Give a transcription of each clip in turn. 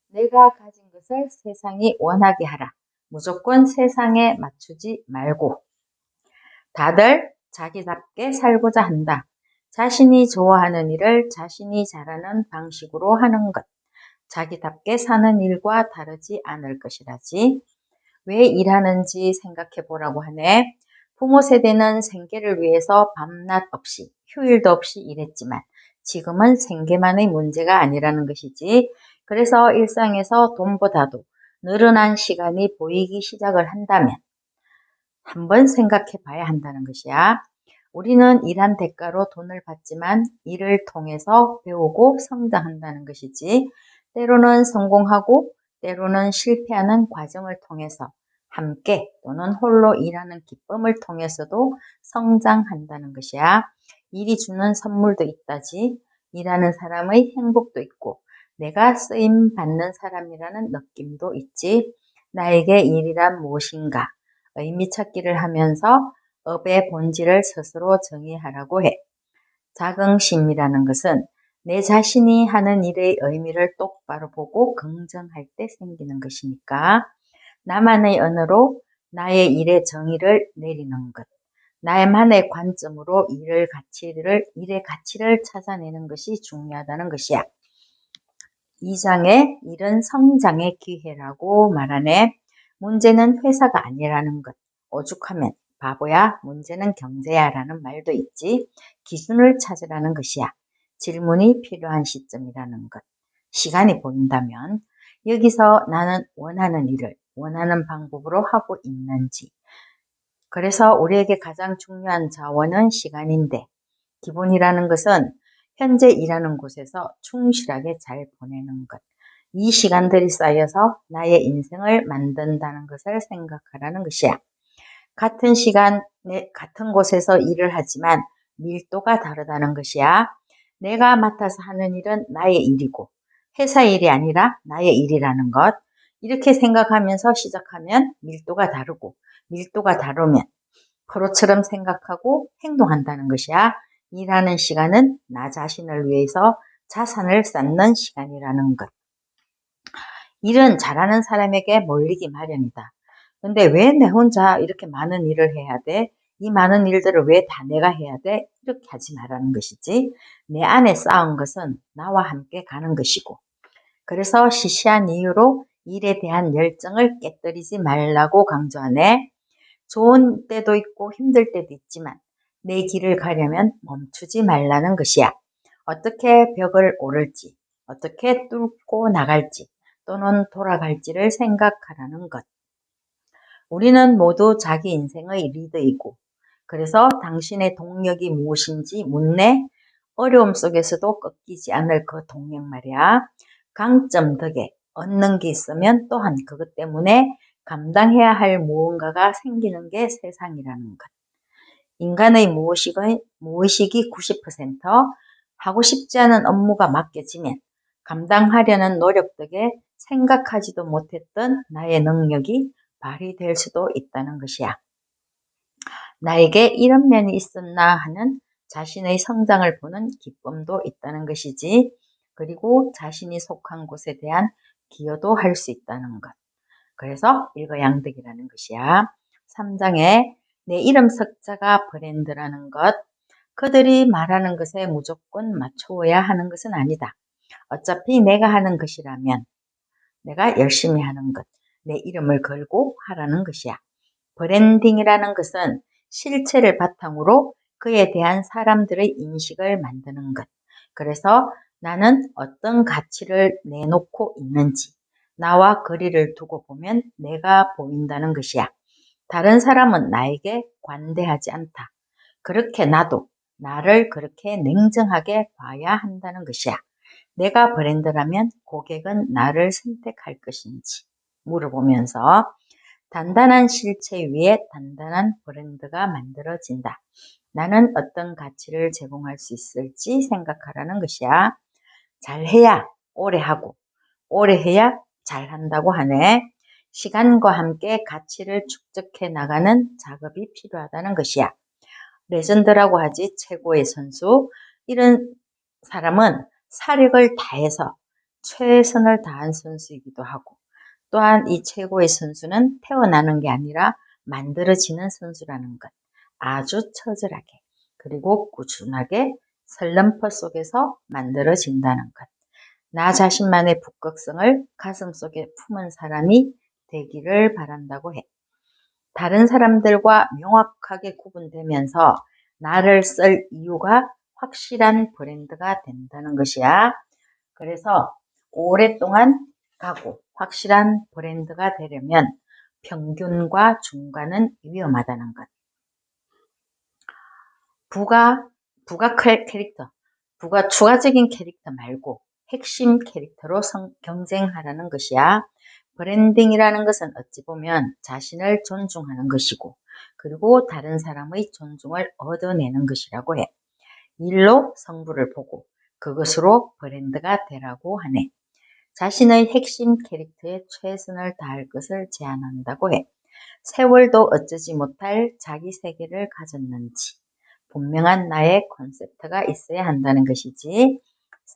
내가 가진 것을 세상이 원하게 하라. 무조건 세상에 맞추지 말고. 다들 자기답게 살고자 한다. 자신이 좋아하는 일을 자신이 잘하는 방식으로 하는 것. 자기답게 사는 일과 다르지 않을 것이라지. 왜 일하는지 생각해 보라고 하네. 부모 세대는 생계를 위해서 밤낮 없이 휴일도 없이 일했지만 지금은 생계만의 문제가 아니라는 것이지. 그래서 일상에서 돈보다도 늘어난 시간이 보이기 시작을 한다면 한번 생각해 봐야 한다는 것이야. 우리는 일한 대가로 돈을 받지만 일을 통해서 배우고 성장한다는 것이지. 때로는 성공하고 때로는 실패하는 과정을 통해서 함께 또는 홀로 일하는 기쁨을 통해서도 성장한다는 것이야. 일이 주는 선물도 있다지. 일하는 사람의 행복도 있고 내가 쓰임 받는 사람이라는 느낌도 있지. 나에게 일이란 무엇인가 의미 찾기를 하면서 업의 본질을 스스로 정의하라고 해. 자긍심이라는 것은 내 자신이 하는 일의 의미를 똑바로 보고 긍정할 때 생기는 것이니까 나만의 언어로 나의 일의 정의를 내리는 것, 나만의 관점으로 일의 가치를 찾아내는 것이 중요하다는 것이야. 2장에 일은 성장의 기회라고 말하네. 문제는 회사가 아니라는 것. 오죽하면 바보야, 문제는 경제야 라는 말도 있지. 기준을 찾으라는 것이야. 질문이 필요한 시점이라는 것. 시간이 보인다면 여기서 나는 원하는 일을 원하는 방법으로 하고 있는지. 그래서 우리에게 가장 중요한 자원은 시간인데 기본이라는 것은 현재 일하는 곳에서 충실하게 잘 보내는 것. 이 시간들이 쌓여서 나의 인생을 만든다는 것을 생각하라는 것이야. 같은 시간에 같은 곳에서 일을 하지만 밀도가 다르다는 것이야. 내가 맡아서 하는 일은 나의 일이고 회사 일이 아니라 나의 일이라는 것. 이렇게 생각하면서 시작하면 밀도가 다르고 밀도가 다르면 프로처럼 생각하고 행동한다는 것이야. 일하는 시간은 나 자신을 위해서 자산을 쌓는 시간이라는 것. 일은 잘하는 사람에게 몰리기 마련이다. 근데 왜 내 혼자 이렇게 많은 일을 해야 돼? 이 많은 일들을 왜 다 내가 해야 돼? 이렇게 하지 말라는 것이지. 내 안에 쌓은 것은 나와 함께 가는 것이고. 그래서 시시한 이유로 일에 대한 열정을 깨뜨리지 말라고 강조하네. 좋은 때도 있고 힘들 때도 있지만 내 길을 가려면 멈추지 말라는 것이야. 어떻게 벽을 오를지, 어떻게 뚫고 나갈지, 또는 돌아갈지를 생각하라는 것. 우리는 모두 자기 인생의 리더이고, 그래서 당신의 동력이 무엇인지 묻네. 어려움 속에서도 꺾이지 않을 그 동력 말이야. 강점 덕에 얻는 게 있으면 또한 그것 때문에 감당해야 할 무언가가 생기는 게 세상이라는 것. 인간의 무의식이 90%, 하고 싶지 않은 업무가 맡겨지면 감당하려는 노력 덕에 생각하지도 못했던 나의 능력이 발휘될 수도 있다는 것이야. 나에게 이런 면이 있었나 하는 자신의 성장을 보는 기쁨도 있다는 것이지. 그리고 자신이 속한 곳에 대한 기여도 할 수 있다는 것. 그래서 일거양득이라는 것이야. 3장에 내 이름 석자가 브랜드라는 것. 그들이 말하는 것에 무조건 맞춰야 하는 것은 아니다. 어차피 내가 하는 것이라면 내가 열심히 하는 것, 내 이름을 걸고 하라는 것이야. 브랜딩이라는 것은 실체를 바탕으로 그에 대한 사람들의 인식을 만드는 것. 그래서 나는 어떤 가치를 내놓고 있는지 나와 거리를 두고 보면 내가 보인다는 것이야. 다른 사람은 나에게 관대하지 않다. 그렇게 나도 나를 그렇게 냉정하게 봐야 한다는 것이야. 내가 브랜드라면 고객은 나를 선택할 것인지 물어보면서 단단한 실체 위에 단단한 브랜드가 만들어진다. 나는 어떤 가치를 제공할 수 있을지 생각하라는 것이야. 잘해야 오래 하고 오래 해야 잘한다고 하네. 시간과 함께 가치를 축적해 나가는 작업이 필요하다는 것이야. 레전드라고 하지 최고의 선수. 이런 사람은 사력을 다해서 최선을 다한 선수이기도 하고, 또한 이 최고의 선수는 태어나는 게 아니라 만들어지는 선수라는 것. 아주 처절하게 그리고 꾸준하게 슬럼프 속에서 만들어진다는 것. 나 자신만의 북극성을 가슴속에 품은 사람이 되기를 바란다고 해. 다른 사람들과 명확하게 구분되면서 나를 쓸 이유가 확실한 브랜드가 된다는 것이야. 그래서 오랫동안 가고 확실한 브랜드가 되려면 평균과 중간은 위험하다는 것. 부가 캐릭터, 부가 추가적인 캐릭터 말고 핵심 캐릭터로 경쟁하라는 것이야. 브랜딩이라는 것은 어찌 보면 자신을 존중하는 것이고, 그리고 다른 사람의 존중을 얻어내는 것이라고 해. 일로 성부를 보고 그것으로 브랜드가 되라고 하네. 자신의 핵심 캐릭터에 최선을 다할 것을 제안한다고 해. 세월도 어쩌지 못할 자기 세계를 가졌는지 분명한 나의 콘셉트가 있어야 한다는 것이지.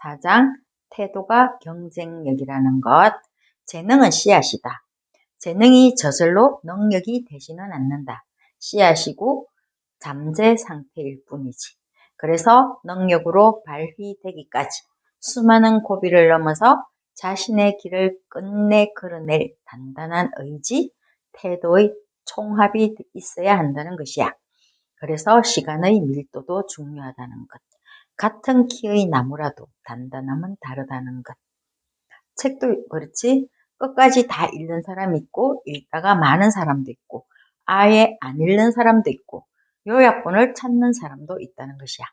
4장 태도가 경쟁력이라는 것. 재능은 씨앗이다. 재능이 저절로 능력이 되지는 않는다. 씨앗이고 잠재 상태일 뿐이지. 그래서 능력으로 발휘되기까지 수많은 고비를 넘어서 자신의 길을 끝내 걸어낼 단단한 의지, 태도의 총합이 있어야 한다는 것이야. 그래서 시간의 밀도도 중요하다는 것. 같은 키의 나무라도 단단함은 다르다는 것. 책도 그렇지. 끝까지 다 읽는 사람이 있고 읽다가 많은 사람도 있고 아예 안 읽는 사람도 있고 요약본을 찾는 사람도 있다는 것이야.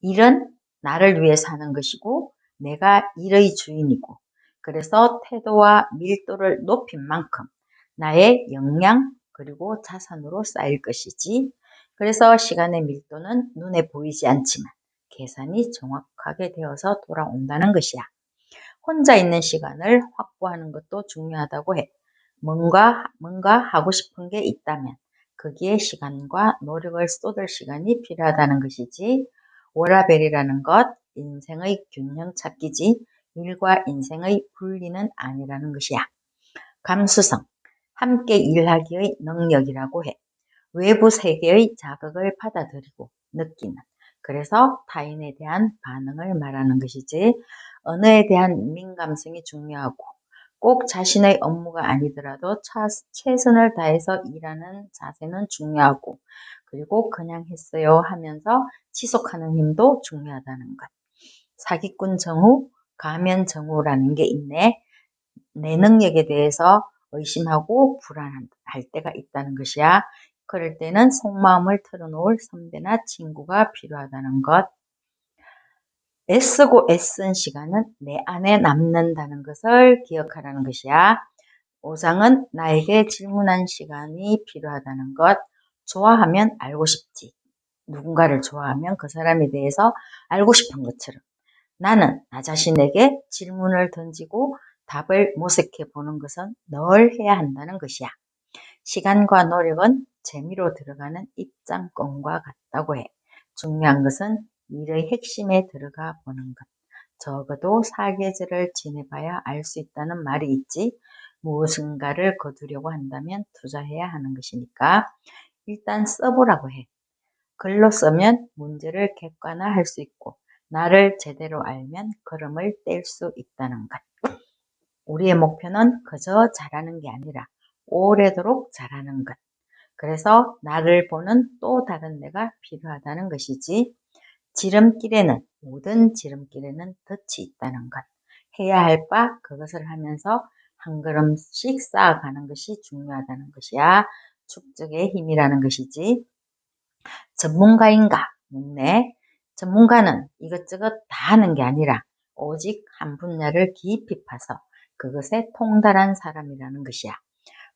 일은 나를 위해서 하는 것이고 내가 일의 주인이고, 그래서 태도와 밀도를 높인 만큼 나의 역량 그리고 자산으로 쌓일 것이지. 그래서 시간의 밀도는 눈에 보이지 않지만 계산이 정확하게 되어서 돌아온다는 것이야. 혼자 있는 시간을 확보하는 것도 중요하다고 해. 뭔가 하고 싶은 게 있다면 거기에 시간과 노력을 쏟을 시간이 필요하다는 것이지. 워라벨이라는 것, 인생의 균형 찾기지 일과 인생의 분리는 아니라는 것이야. 감수성, 함께 일하기의 능력이라고 해. 외부 세계의 자극을 받아들이고 느끼는, 그래서 타인에 대한 반응을 말하는 것이지. 언어에 대한 민감성이 중요하고 꼭 자신의 업무가 아니더라도 최선을 다해서 일하는 자세는 중요하고, 그리고 그냥 했어요 하면서 지속하는 힘도 중요하다는 것. 사기꾼 정후, 가면 정후라는 게 있네. 내 능력에 대해서 의심하고 불안할 때가 있다는 것이야. 그럴 때는 속마음을 털어놓을 선배나 친구가 필요하다는 것. 애쓰고 애쓴 시간은 내 안에 남는다는 것을 기억하라는 것이야. 5장은 나에게 질문한 시간이 필요하다는 것. 좋아하면 알고 싶지. 누군가를 좋아하면 그 사람에 대해서 알고 싶은 것처럼 나는 나 자신에게 질문을 던지고 답을 모색해 보는 것은 늘 해야 한다는 것이야. 시간과 노력은 재미로 들어가는 입장권과 같다고 해. 중요한 것은 일의 핵심에 들어가 보는 것. 적어도 사계절을 지내봐야 알 수 있다는 말이 있지. 무엇인가를 거두려고 한다면 투자해야 하는 것이니까 일단 써보라고 해. 글로 쓰면 문제를 객관화할 수 있고 나를 제대로 알면 걸음을 뗄 수 있다는 것. 우리의 목표는 그저 잘하는 게 아니라 오래도록 잘하는 것. 그래서 나를 보는 또 다른 내가 필요하다는 것이지. 모든 지름길에는 덫이 있다는 것. 해야 할 바 그것을 하면서 한 걸음씩 쌓아가는 것이 중요하다는 것이야. 축적의 힘이라는 것이지. 전문가인가? 묻네. 전문가는 이것저것 다 하는 게 아니라 오직 한 분야를 깊이 파서 그것에 통달한 사람이라는 것이야.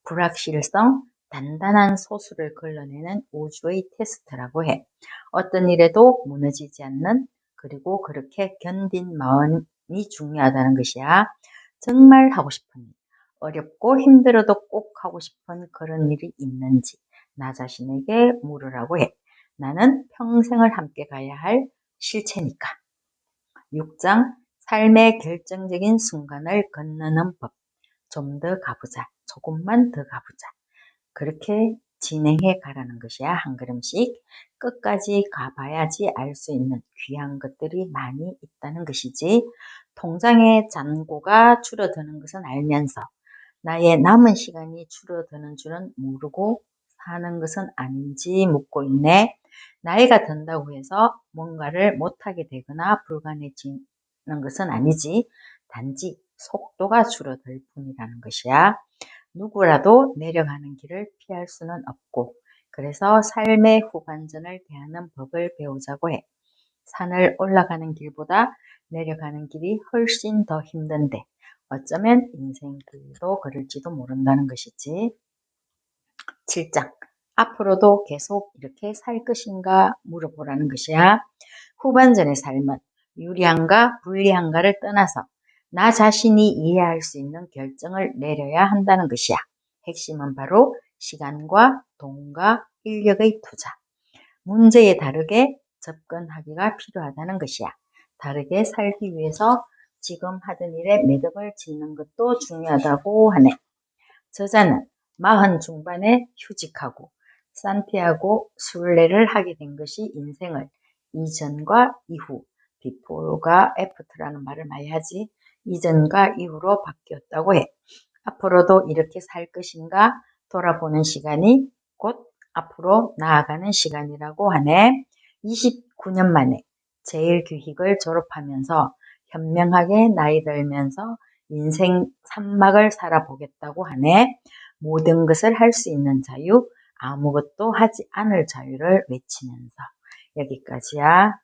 불확실성, 단단한 소수를 걸러내는 우주의 테스트라고 해. 어떤 일에도 무너지지 않는, 그리고 그렇게 견딘 마음이 중요하다는 것이야. 정말 하고 싶은 일, 어렵고 힘들어도 꼭 하고 싶은 그런 일이 있는지 나 자신에게 물으라고 해. 나는 평생을 함께 가야 할 실체니까. 6장 삶의 결정적인 순간을 건너는 법. 좀 더 가보자. 조금만 더 가보자. 그렇게 진행해 가라는 것이야. 한 걸음씩. 끝까지 가봐야지 알 수 있는 귀한 것들이 많이 있다는 것이지. 통장의 잔고가 줄어드는 것은 알면서 나의 남은 시간이 줄어드는 줄은 모르고 사는 것은 아닌지 묻고 있네. 나이가 든다고 해서 뭔가를 못하게 되거나 불가능해지는 것은 아니지. 단지 속도가 줄어들 뿐이라는 것이야. 누구라도 내려가는 길을 피할 수는 없고, 그래서 삶의 후반전을 대하는 법을 배우자고 해. 산을 올라가는 길보다 내려가는 길이 훨씬 더 힘든데 어쩌면 인생길도 그럴지도 모른다는 것이지. 7장. 앞으로도 계속 이렇게 살 것인가 물어보라는 것이야. 후반전의 삶은 유리한가 불리한가를 떠나서 나 자신이 이해할 수 있는 결정을 내려야 한다는 것이야. 핵심은 바로 시간과 돈과 인력의 투자. 문제에 다르게 접근하기가 필요하다는 것이야. 다르게 살기 위해서 지금 하던 일에 매듭을 짓는 것도 중요하다고 하네. 저자는 40 중반에 휴직하고 산티아고 순례를 하게 된 것이 인생을 이전과 이후, 비포가 애프터라는 말을 많이 하지, 이전과 이후로 바뀌었다고 해. 앞으로도 이렇게 살 것인가 돌아보는 시간이 곧 앞으로 나아가는 시간이라고 하네. 29년 만에 제1교육을 졸업하면서 현명하게 나이 들면서 인생 산막을 살아보겠다고 하네. 모든 것을 할 수 있는 자유, 아무것도 하지 않을 자유를 외치면서. 여기까지야.